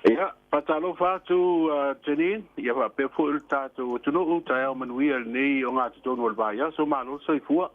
Ia, patalo fatu Janine, ia fa pe fu il tatu tunu tai o manuia nei o ngā tonu al vai, so malo so ifua.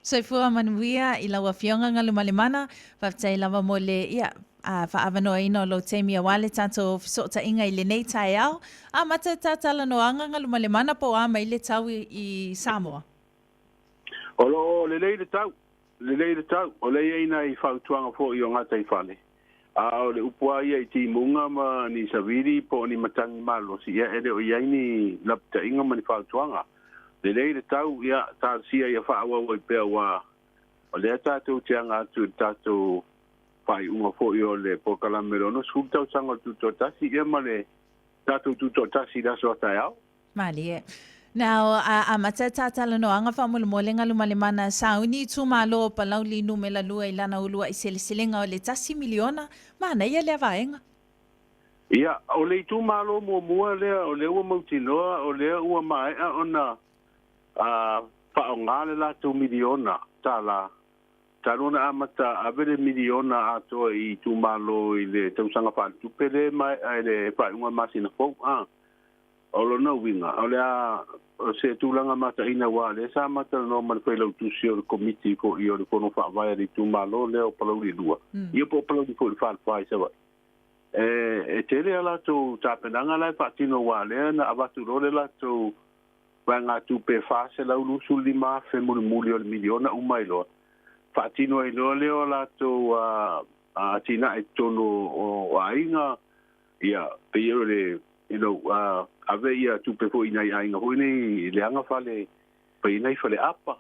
Soifua manuia I laua fionga ngā lumalimana, whaftai lawa mo le ia whaavanoa ino lo teimi a wale tātou fisota inga I le nei tai au. A mata tātala no anga ngā lumalimana po a mai le tau I Samoa. Olo le le tau, o le ina I fautuanga fo I o ngā tai whale. A o le upua ia I ti munga ma ni saviri po ni matangi malo, si ia ere o ia ni lapta inga ma ni fautuanga. Le tau ia ta sia ia whaawa wai pea wa o le tātou tianga atu tātou whai unga fo I o le pokalamero no skultau sanga tutotasi ia ma le tātou tutotasi daso atai au. Mali e. Now, a mata tātala no anga whamula mo lenga lumalimana sauni tu malo pa lauli numela lua I lana ulua I sele-selenga o le tasi miliona, mana ia lea vaenga. Ia, o le tu malo mua lea o le ua mautinoa o le ua maea ona whaonga le la tu miliona tala. Talona amata avere miliona ato I tu malo I le tausanga whaatupe le mai le whaunga masina fau. O lo no winga, o le o se tūlanga mata ina wā, le sa mata no man whai lau tūsi o le komiti ko I o le kono whaavaya li tū malo le o palau li lua. Ia po palau li fo le whaafai sa wai. E tele ala tō tāpenanga lai whaatino wā lea na awatu rore la tō wai ngā tūpe whaase lau lusu lima fe muli o le miliona umai loa. Whaatino ai loa leo la tō tina e tono o ainga, ia, pe iro le, ave ia tupe fo ina ainga hoi nei leanga fale pa ina fale apa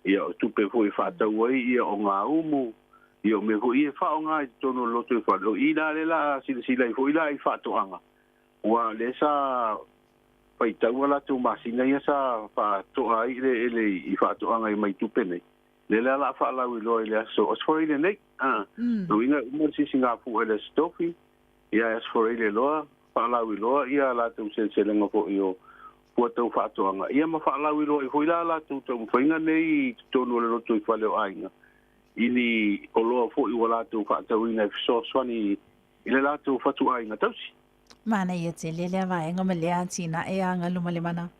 ia tupe fo I whaatau ai ia o ngā umu ia me fo ia wha o ngā I tono loto I whaatau ina le la sila I fo ila I whaatoanga ua le sa paitau ala tu masina ia sa whaatoa ai ele I whaatoanga I mai tupe nei le la la whaalau I loa I le aso osfore ile nei no inga umar sisi ngā fu ele stofi ia osfore ile loa whaalau I loa, ia la tau selenga po I o pua tau whaatoanga. Ia ma whaalau I loa, I hoi la tau tau whainga nei tonu le roto I whale o ainga. Ini o loa po I wala tau whaatau ina so swani I le la tau whatu ainga tausi. Mana ia te lelea vaenga ma lea tina e anga lumalimana.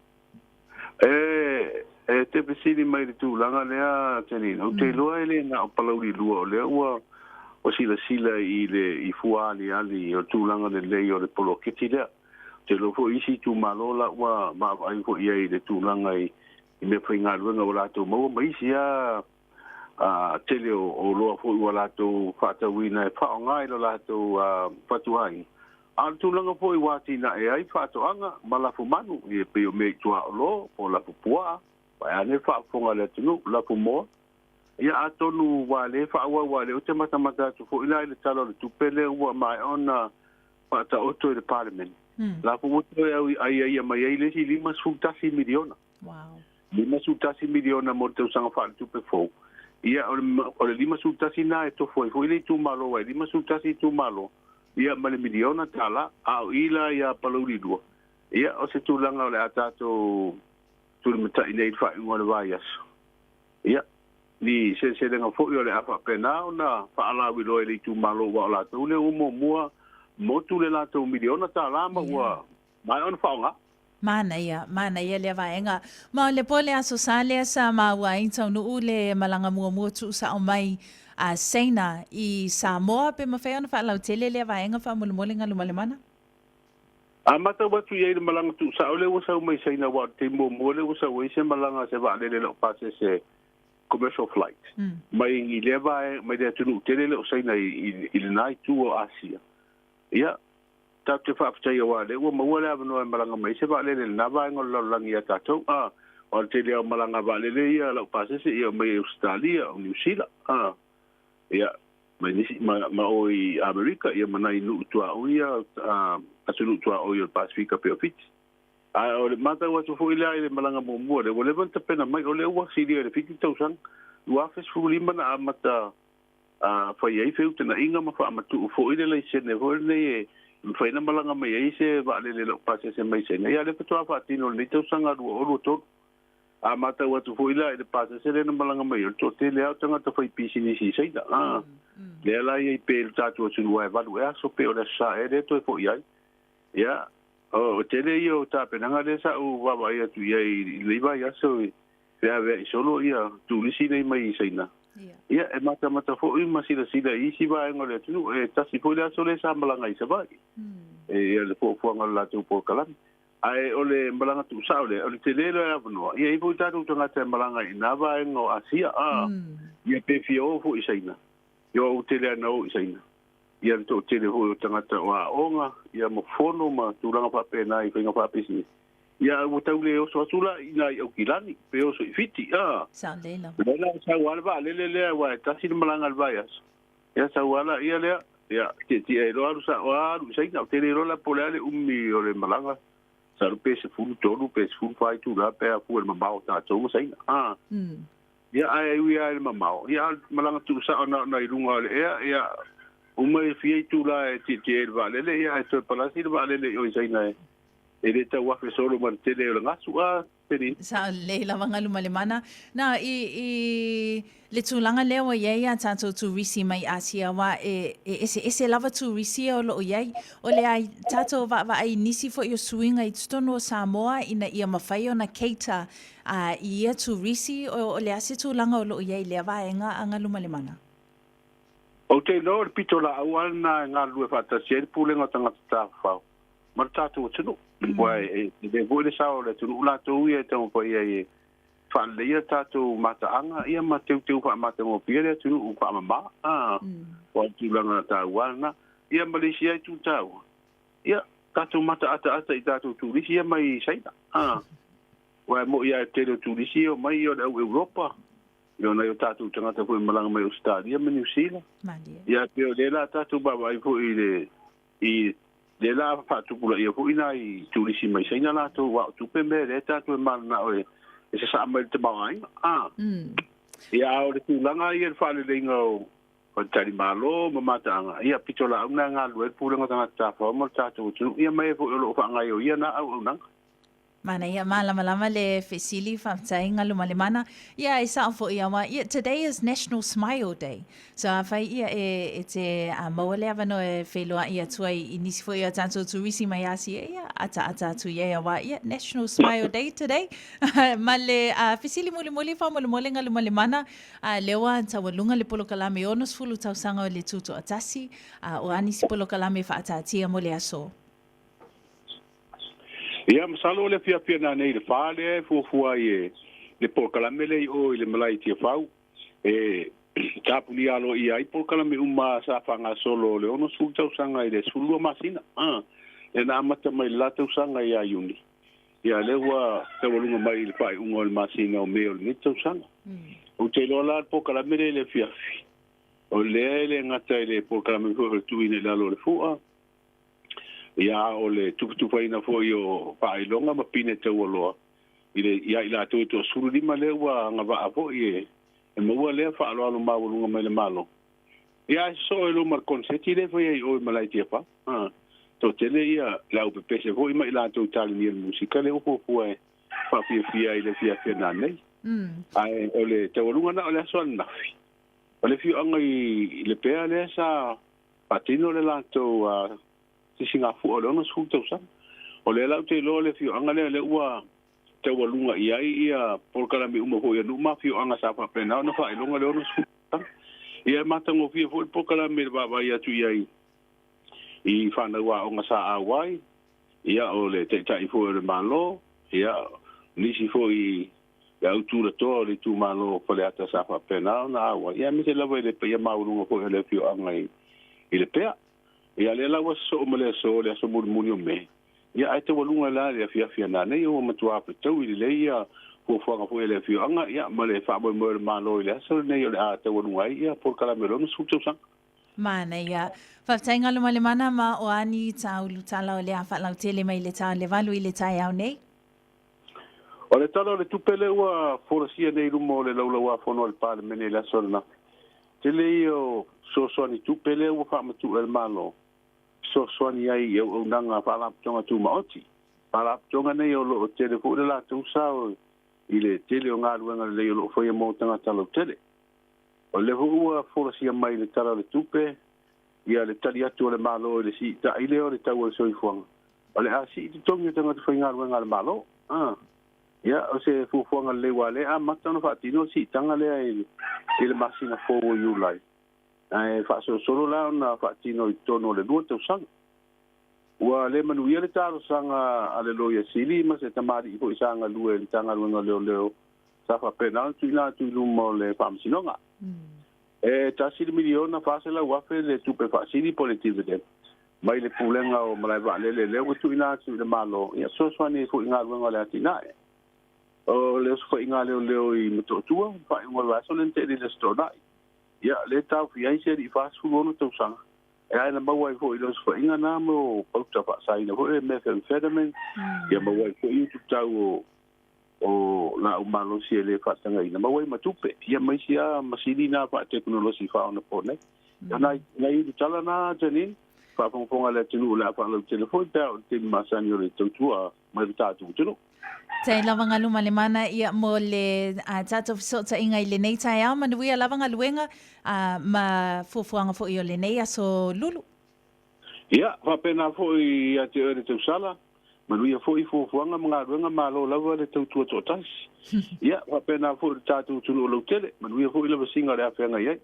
Te pesini mai le tūlanga lea tenina. O te loa ele na o palau li lua o lea ua o sila I fuali ali o tūlanga le lei o le polo kiti lea. Te lo fo isi tu malola wa ai fo ia I le tūlanga I me whainga ruanga o lato maua. Ma isi tele o loa fo I lato whaatawina e whaongai lo lato whatuai. A tūlanga fo I wati na e ai whaatoanga ma lafu manu I pe o me tua o lo o lafu pua. Pai ane whaafonga le tunu lafu moa. Ia atonu wale whaawa wale o te matamata tu fo ila I le talo le tupele ua mai ona whaata oto I le parliament. La fu moto ai mai ai le si 5 miliona. Wow. 5 miliona mo te usanga whaata tupe fo. Ia o le 5 na e to fo ile tu malo wai 5 tu malo. Ia ma le miliona tala au ila ia palauri dua. Ia o se tūlanga o le atato tu le mata ina I whainga le vaias. Ia ni se lenga fo yo le apa pena na fa ala wi lo le tu malo wa la tu le umo mua mo tu le la tu miliona ta la ma wa mai on fa nga mana ia le vaenga ma le pole aso sale sa ma wa inta no ule malanga mua tu sa o mai a Seina I Samoa pe ma fe ona fa la tele le vaenga fa mo le nga lumalemana a mata wa tu ye le malanga tu sa o le wa sa mai Seina wa te mo le wa sa wa se malanga se va le lo pase se commercial flight. Mai I leva mai de tunu tele le Seina I le nai tu o Asia. Ia ta te fa fta yo wale o mo wala no malanga mai se va le na va ngol lo langi ata to o te le malanga va le ia lo pase se ia mai Australia o New Zealand ia mai ni ma o I America ia mana I nu tu o ia asunu tu o ia Pacific pe ofit o le mata wa tu fo ila le malanga mo mo le wole vanta pena mai o le wa siria le 50,000 wa fes fu lima na mata fa ye fe utena inga ma fa matu fo ile le se ne vol ne fa ina malanga mai ye se va le lo pase se mai se ne ya le to fa tino le to sanga o lo to a mata watu fo ila e pasa se le na malanga mai to te le tanga to fai pisi ni si sei da le la i pe tatu tu wa va lu so pe o le sa e le to fo ia ya o te le io ta pe nga le sa u va va ia tu ia le va ia so pe ave solo ia tu li si nei mai sei na ia e mata fo i ma si i si va ngole tu e ta si fo le so le sa malanga i se vai e le fo ngala tu po kalan ai ole malanga tu sa ole te lelo e avno ia i puta tu tanga te malanga i nava ngo asia ia pe fio fu isaina yo te le no isaina ia to te le ho tanga ta wa onga ia mo fono ma tu langa pa pe nai ko nga pa pisi ia o tau le o so sula ina o kilani pe o so fiti sa lela sa wala ba le wa ta si malanga alvaias ia sa wala ia le ia ti e lo sa wa isaina te le ro la polale ummi o le malanga sa lu pese fulu tolu pese fulu fai tu la pe fu el mamao ta tau sai ya ai wi ai mamao ya malanga tu sa na irunga le ya uma e fie tu la ti el vale le ya to palasi le vale le o sai na e le ta wa fe solo man te le nga su sa le la wanga lumalemana na le tulanga leo ia tato tu risi mai Asia wa ese lava tu risi o lo ia o le ai tato va ai nisi fo yo swinga i stono Samoa ina ia mafai ona keita ia tu risi o le ase tulanga o lo ia le va nga anga lumalemana o te lo pitola awana nga lu fa ta se pulenga tanga ta fa ma tato tunu Wai de vole sa o le tu la tu ia te mo ia e fa le ia tatu mata anga ia ma te fa mata mo pile tu u fa ma o tu langa ta wana ia Malaysia tu tau ia tatu mata ata i tatu tu ia mai saida wai mo ia te tu o mai o Europa yo na yo tatu tanga ko malanga mai Australia me New Zealand ia te le la tatu ba vai fo i le la fa tu pula ia fu ina i tulisi mai sai na la tu wa tu pe me le ta tu mal na o e se sa mai te mai ia o le tu langa ia fa le ngo o tari malo mata anga ia pitola una nga lu e pula nga ta fa mo ta tu ia mai fu lo fa nga yo ia na au nang Mana ia malama le fesili whamtainga lumalemana. Ia e sa fo ia wa. Today is National Smile Day. So whai ia e te maua lea wano e wheloa ia tuai i nisi fo ia tanto tu risi mai asi ia ata tu ia wa. Ia National Smile Day today. Ma le fesili muli whamole nga lumalemana. Lewa tawalunga le polo kalame onos fulu tausanga o le tuto atasi. O anisi polo kalame whaatatia mo le aso. Ia masalo le fia na nei le fale fuafua i le polkalame le o i le malai tia fau e tapuli alo ia i polkalame uma sa fanga solo le ono sul tausanga i le sulua masina e na amata mai la tausanga i a yuni ia le ua tawalunga mai le fai ungo le masina o meo le tausanga o te lola le polkalame le fiafi o le ngata i le polkalame fuafua tuine lalo le fua ia o le tuputupa ina fo io pailonga ma pine te woloa ile ia ila to suru di male wa nga va fo e mo le fa lo ma volunga mele malo ia so lo mar conseti le fo ia o malai te fa to tele ia la o pe se fo ima ila to tal ni musica le o fo e fa fia ile fia na nei ai o le te volunga na o le so na o le fio anga i le pe ale sa patino le la to si singa fu o lono su tausa o le la te lo le fio anga le ua te walunga ia por kala mi uma ho ia no ma fio anga sa pa plena no fa longa le ono su ia mata ngo fio fo por kala mi ba ia tu ia i fa na wa onga sa awai ia o le te tai fo le malo ia ni si fo i ya tu le to le tu malo fa le ata sa pa plena na wa ia mi se la le pe ia ma lunga fo le fio anga i le pe ia le la so mele so le so murmunio me ia ai te walunga la le fia na nei o matua pe tau i le ia ko fo nga fo le fio anga ia male fa mo ma lo le so nei o le a te walunga ia por kala melo no su sang mana ia fa tainga lo male mana ma o ani taulu tala o le a fa la tele mai le ta le valu i le tai au nei o le tala le tupele wa forosia nei rumo le laula wa fono al pa mene la solna tele io so ni tupele wa fa matu el malo so ni ai o nanga fa la tonga tu maoti fa la tonga nei o lo te le fu la tu sa i le tele o ngā ruenga le o whai mo tangata lau tele. O le hua wholasia mai le tara le tupe, ia le tali atu o le malo le si ta ile o le tau o soi fuanga. O le a si te tongi tangata whai ngā ruenga le malo. Ia, o se fuanga le wale, a matana whaatino si tanga lea i le masina fōu o iulai. Ai whaaso solo la na whaatino i tono le lua tau sanga. Ua le manuia le taro sanga ale loia sili, ma se tamari i po isanga lua le tanga ruenga leo sa whapena tu ina tu lumo le whaamasinonga. E tasiri miliona whaasela wafe le tupe whaasiri po le dividend. Mai le pulenga o malai wa le leo tu ina tu le malo. Ia soswani fu inga ruenga le atinae. O le sofa inga leo i matotua, pa inga waso le nte le stonai. Ia le tau fiaise i whaasu ono tau sanga. E ai na mawai fo i lo sofa inga na mo pauta whaasaina fo e methamphetamine. Ia mawai fo i tu tau o la umalo si ele whaatanga ina mawai matupe. Ia maisia masini na wha teknolosi whaona pone. Ia nai i tala na janin. Whaafonga le tinu le whaalau telefoni pēo te masani o le tautua mai tātu tinu. Te lawanga luma le mana ia mo le tato fisota inga i le nei tai au manuia lawanga luenga ma fuafuanga fo i o le nei aso lulu. Ia, whapena fo i a te ere tau sala. Manuia fo i fuafuanga mga luenga malo lawa le tautua tōtais. Ia, whapena fo i tātu tunu o lau tele. Manuia fo i lawa singa le awhenga iai.